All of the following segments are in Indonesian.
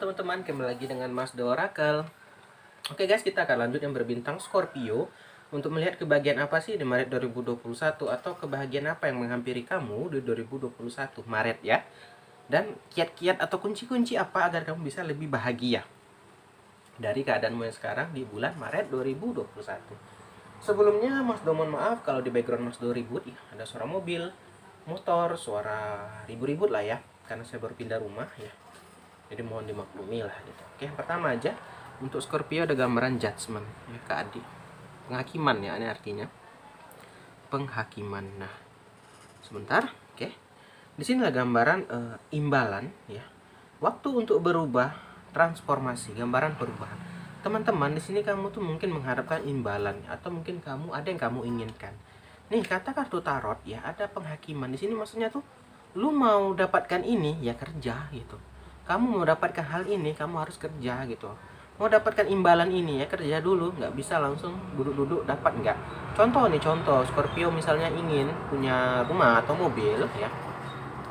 Teman-teman, kembali lagi dengan Mas The Oracle. Oke guys, kita akan lanjut yang berbintang Scorpio untuk melihat kebahagiaan apa sih di Maret 2021, atau kebahagiaan apa yang menghampiri kamu di 2021 Maret ya. Dan kiat-kiat atau kunci-kunci apa agar kamu bisa lebih bahagia dari keadaanmu yang sekarang di bulan Maret 2021. Sebelumnya Mas Do mohon maaf kalau di background Mas Do ribut ya, ada suara mobil, motor, suara ribut-ribut lah ya, karena saya baru pindah rumah ya. Jadi mohon dimaklumi lah gitu. Oke, pertama aja untuk Scorpio ada gambaran judgment ya, keadil, penghakiman ya, ini artinya penghakiman. Nah, sebentar, oke. Di sini ada gambaran imbalan ya. Waktu untuk berubah, transformasi, gambaran perubahan. Teman-teman, di sini kamu tuh mungkin mengharapkan imbalan atau mungkin kamu ada yang kamu inginkan. Nih, kata kartu tarot ya, ada penghakiman. Di sini maksudnya tuh lu mau dapatkan ini ya kerja gitu. Kamu mau dapatkan hal ini, kamu harus kerja gitu. Mau dapatkan imbalan ini ya kerja dulu, nggak bisa langsung duduk-duduk dapat nggak. Contoh Scorpio misalnya ingin punya rumah atau mobil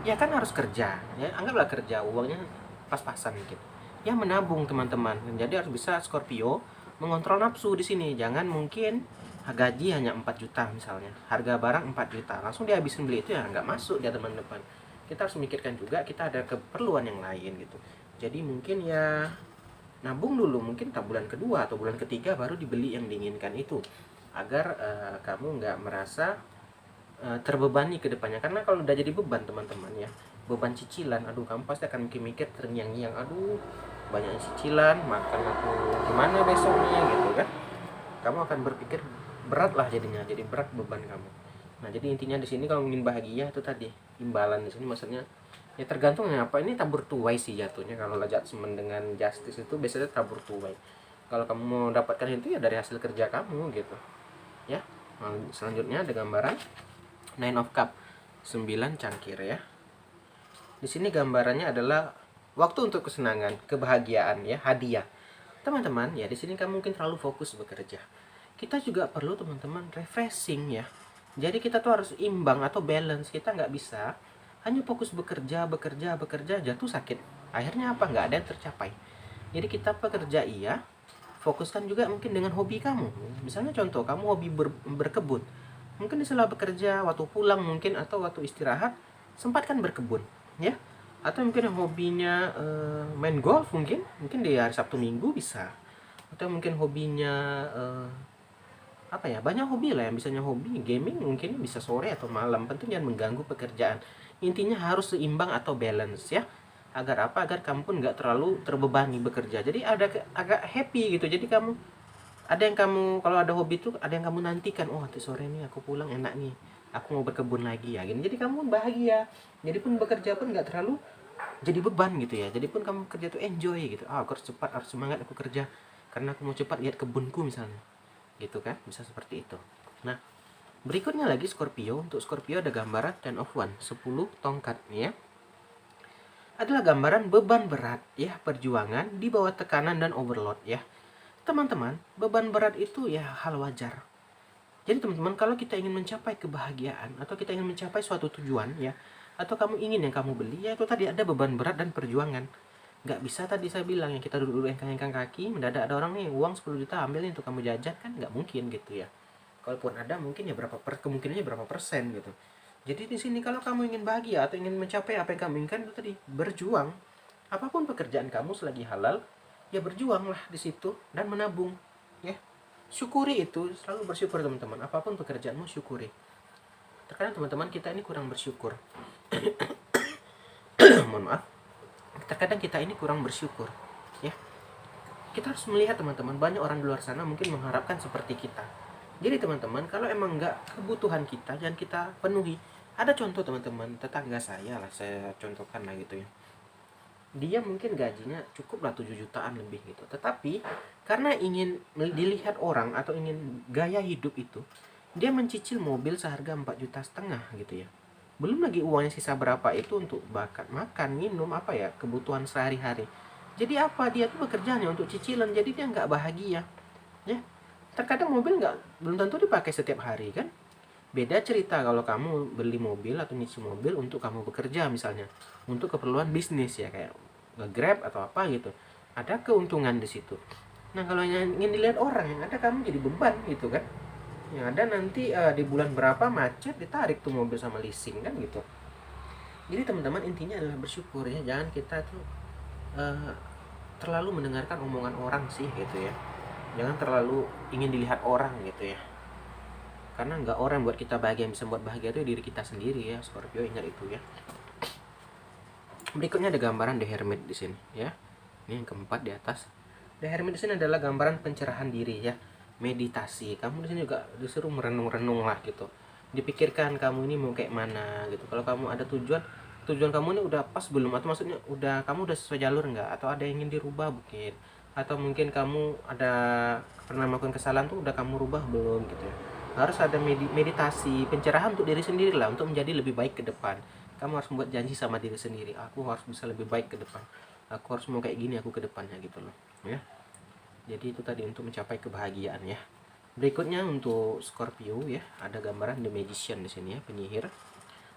ya kan harus kerja ya, anggaplah kerja uangnya pas-pasan gitu ya, menabung teman-teman. Jadi harus bisa Scorpio mengontrol nafsu di sini. Jangan mungkin gaji hanya 4 juta misalnya, harga barang 4 juta langsung dihabisin beli, itu ya nggak masuk dia teman-teman. Kita harus memikirkan juga kita ada keperluan yang lain gitu. Jadi mungkin ya nabung dulu, mungkin bulan kedua atau bulan ketiga baru dibeli yang diinginkan itu, agar kamu nggak merasa terbebani ke depannya. Karena kalau udah jadi beban teman-teman ya, beban cicilan, aduh kamu pasti akan mikir-mikir terngiang-ngiang, aduh banyak cicilan, makan aku gimana besoknya gitu kan. Kamu akan berpikir berat lah jadinya, jadi berat beban kamu. Nah, jadi intinya di sini kalau ingin bahagia itu tadi, imbalan di sini maksudnya ya tergantung ya apa, ini tabur tuai sih jatuhnya. Kalau judgment dengan justice itu biasanya tabur tuai. Kalau kamu mau dapatkan itu ya dari hasil kerja kamu gitu. Ya. Nah, selanjutnya ada gambaran Nine of Cup, 9 cangkir ya. Di sini gambarannya adalah waktu untuk kesenangan, kebahagiaan ya, hadiah. Teman-teman, ya di sini kamu mungkin terlalu fokus bekerja. Kita juga perlu teman-teman refreshing ya. Jadi kita tuh harus imbang atau balance. Kita nggak bisa hanya fokus bekerja, jatuh sakit. Akhirnya apa? Nggak ada yang tercapai. Jadi kita pekerja iya, fokuskan juga mungkin dengan hobi kamu. Misalnya contoh, kamu hobi berkebun. Mungkin di sela bekerja, waktu pulang mungkin, atau waktu istirahat, sempatkan berkebun ya. Atau mungkin yang hobinya main golf, mungkin di hari Sabtu Minggu bisa. Atau mungkin hobinya apa ya, banyak hobi lah yang bisanya, hobi gaming mungkin bisa sore atau malam, penting jangan mengganggu pekerjaan. Intinya harus seimbang atau balance ya, agar apa, agar kamu pun nggak terlalu terbebani bekerja, jadi ada agak happy gitu. Jadi kamu ada yang kamu, kalau ada hobi tuh ada yang kamu nantikan, oh nanti sore nih aku pulang enak nih, aku mau berkebun lagi ya gini. Jadi kamu bahagia, jadi pun bekerja pun nggak terlalu jadi beban gitu ya. Jadi pun kamu kerja tuh enjoy gitu, aku harus cepat, harus semangat aku kerja karena aku mau cepat lihat kebunku misalnya gitu kan, bisa seperti itu. Nah, berikutnya lagi Scorpio. Untuk Scorpio ada gambaran Ten of Wands, 10 tongkat ya. Adalah gambaran beban berat ya, perjuangan di bawah tekanan dan overload ya. Teman-teman, beban berat itu ya hal wajar. Jadi teman-teman, kalau kita ingin mencapai kebahagiaan atau kita ingin mencapai suatu tujuan ya, atau kamu ingin yang kamu beli ya, itu tadi ada beban berat dan perjuangan. Nggak bisa tadi saya bilang yang kita duduk-duduk engkang-engkang kaki, mendadak ada orang nih uang 10 juta ambil nih untuk kamu jajan, kan nggak mungkin gitu ya. Kalaupun ada mungkin ya kemungkinannya berapa persen gitu. Jadi di sini kalau kamu ingin bahagia atau ingin mencapai apa yang kamu inginkan, itu tadi berjuang. Apapun pekerjaan kamu selagi halal, ya berjuanglah di situ dan menabung ya. Syukuri itu, selalu bersyukur teman-teman. Apapun pekerjaanmu syukuri. Terkadang teman-teman kita ini kurang bersyukur. Mohon maaf. Terkadang kita ini kurang bersyukur ya. Kita harus melihat teman-teman, banyak orang di luar sana mungkin mengharapkan seperti kita. Jadi teman-teman, kalau emang nggak kebutuhan kita, jangan kita penuhi. Ada contoh teman-teman, tetangga saya lah, saya contohkan lah gitu ya. Dia mungkin gajinya cukup lah 7 jutaan lebih gitu, tetapi karena ingin dilihat orang atau ingin gaya hidup itu, dia mencicil mobil seharga 4,5 juta gitu ya. Belum lagi uangnya sisa berapa itu untuk makan, minum, apa ya, kebutuhan sehari-hari. Jadi apa, dia tuh bekerjanya untuk cicilan, jadi dia nggak bahagia ya. Terkadang mobil belum tentu dipakai setiap hari kan. Beda cerita kalau kamu beli mobil atau nyicil mobil untuk kamu bekerja misalnya, untuk keperluan bisnis ya, kayak nge-Grab atau apa gitu, ada keuntungan di situ. Nah kalau yang ingin dilihat orang, yang ada kamu jadi beban gitu kan, yang ada nanti di bulan berapa macet ditarik tuh mobil sama leasing kan gitu. Jadi teman-teman intinya adalah bersyukur ya, jangan kita tuh eh, terlalu mendengarkan omongan orang sih gitu ya, jangan terlalu ingin dilihat orang gitu ya, karena nggak orang buat kita bahagia, yang bisa buat bahagia itu diri kita sendiri ya Scorpio, ingat itu ya. Berikutnya ada gambaran The Hermit di sini ya, ini yang keempat di atas. The Hermit di sini adalah gambaran pencerahan diri ya, meditasi. Kamu di sini juga disuruh merenung-renung lah gitu, dipikirkan kamu ini mau kayak mana gitu. Kalau kamu ada tujuan kamu ini udah pas belum, atau maksudnya kamu udah sesuai jalur nggak, atau ada yang ingin dirubah mungkin, atau mungkin kamu ada pernah melakukan kesalahan tuh udah kamu rubah belum gitu ya. Harus ada meditasi pencerahan untuk diri sendiri lah, untuk menjadi lebih baik ke depan. Kamu harus membuat janji sama diri sendiri, aku harus bisa lebih baik ke depan, aku harus mau kayak gini aku ke depannya gitu loh ya. Jadi itu tadi untuk mencapai kebahagiaan ya. Berikutnya untuk Scorpio ya, ada gambaran The Magician di sini ya, penyihir.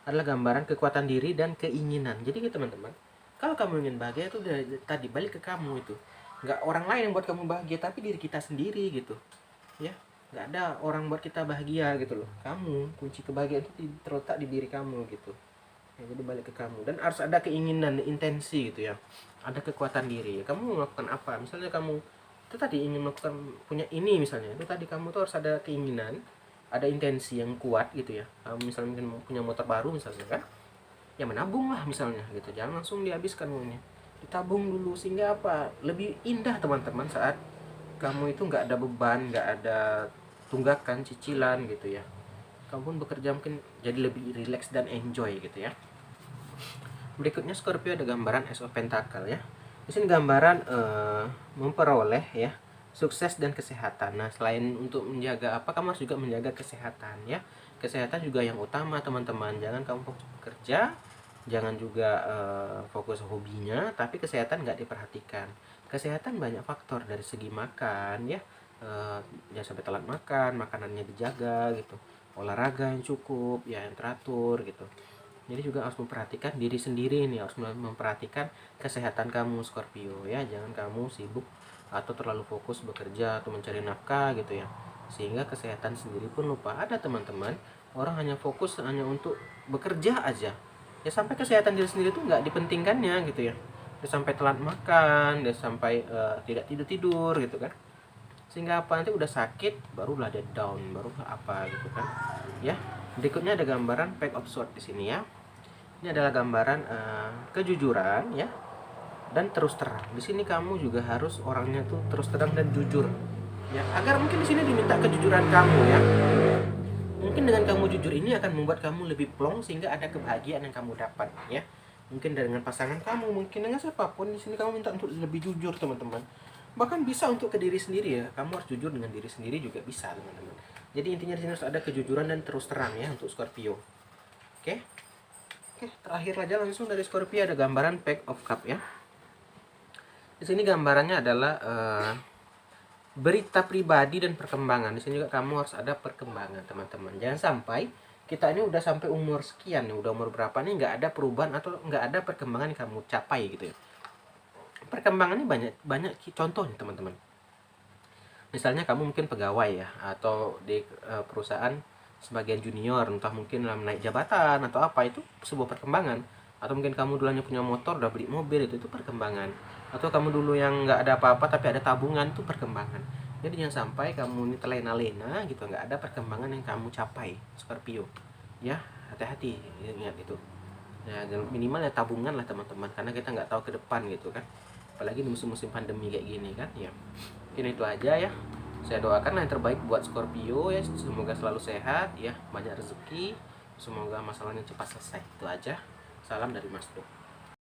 Adalah gambaran kekuatan diri dan keinginan. Jadi teman-teman, kalau kamu ingin bahagia itu udah tadi balik ke kamu itu. Nggak orang lain yang buat kamu bahagia, tapi diri kita sendiri gitu. Ya, nggak ada orang buat kita bahagia gitu loh. Kamu, kunci kebahagiaan itu terletak di diri kamu gitu. Ya, jadi balik ke kamu, dan harus ada keinginan, intensi gitu ya. Ada kekuatan diri. Kamu mau melakukan apa? Misalnya kamu itu tadi ingin melakukan punya ini misalnya, itu tadi kamu tuh harus ada keinginan, ada intensi yang kuat gitu ya. Kamu misalnya mungkin punya motor baru misalnya kan, ya menabung lah misalnya gitu, jangan langsung dihabiskan uangnya, ditabung dulu, sehingga apa, lebih indah teman-teman saat kamu itu nggak ada beban, nggak ada tunggakan cicilan gitu ya. Kamu pun bekerja mungkin jadi lebih relax dan enjoy gitu ya. Berikutnya Scorpio ada gambaran Ace of Pentacle ya. Di sini gambaran memperoleh ya sukses dan kesehatan. Nah, selain untuk menjaga apa, kamu harus juga menjaga kesehatan ya. Kesehatan juga yang utama teman-teman. Jangan kamu fokus bekerja, jangan juga fokus hobinya, tapi kesehatan nggak diperhatikan. Kesehatan banyak faktor, dari segi makan ya, jangan sampai telat makan, makanannya dijaga gitu, olahraga yang cukup ya, yang teratur gitu. Jadi juga harus memperhatikan diri sendiri nih, harus memperhatikan kesehatan kamu Scorpio ya. Jangan kamu sibuk atau terlalu fokus bekerja atau mencari nafkah gitu ya, sehingga kesehatan sendiri pun lupa. Ada teman-teman, orang hanya fokus hanya untuk bekerja aja ya, sampai kesehatan diri sendiri tuh nggak dipentingkannya gitu ya. Dia sampai telat makan, dia sampai tidak tidur gitu kan, sehingga apa, nanti udah sakit barulah dia down, barulah apa gitu kan ya. Berikutnya ada gambaran Pack of Swords di sini ya. Ini adalah gambaran kejujuran ya, dan terus terang. Di sini kamu juga harus orangnya tuh terus terang dan jujur ya, agar mungkin di sini diminta kejujuran kamu ya. Mungkin dengan kamu jujur ini akan membuat kamu lebih plong, sehingga ada kebahagiaan yang kamu dapat ya. Mungkin dengan pasangan kamu, mungkin dengan siapapun, di sini kamu minta untuk lebih jujur teman-teman. Bahkan bisa untuk ke diri sendiri ya, kamu harus jujur dengan diri sendiri juga bisa teman-teman. Jadi intinya di sini harus ada kejujuran dan terus terang ya untuk Scorpio. Oke. Oke, terakhir aja langsung dari Scorpio ada gambaran Pack of Cup ya. Di sini gambarannya adalah berita pribadi dan perkembangan. Di sini juga kamu harus ada perkembangan teman-teman. Jangan sampai kita ini udah sampai umur sekian nih, udah umur berapa nih, nggak ada perubahan atau nggak ada perkembangan yang kamu capai gitu ya. Perkembangan ini banyak contohnya teman-teman. Misalnya kamu mungkin pegawai ya, atau di perusahaan sebagian junior, entah mungkin naik jabatan atau apa, itu sebuah perkembangan. Atau mungkin kamu dulunya punya motor, udah beli mobil, itu perkembangan. Atau kamu dulu yang nggak ada apa-apa tapi ada tabungan, itu perkembangan. Jadi jangan sampai kamu ini terlena-lena gitu, nggak ada perkembangan yang kamu capai Scorpio ya. Hati-hati, ingat itu ya, minimal ya tabungan lah teman-teman, karena kita nggak tahu ke depan gitu kan, apalagi di musim-musim pandemi kayak gini kan ya. Ini itu aja ya, saya doakan yang terbaik buat Scorpio ya, semoga selalu sehat ya, banyak rezeki, semoga masalahnya cepat selesai. Itu aja, salam dari Mas Do.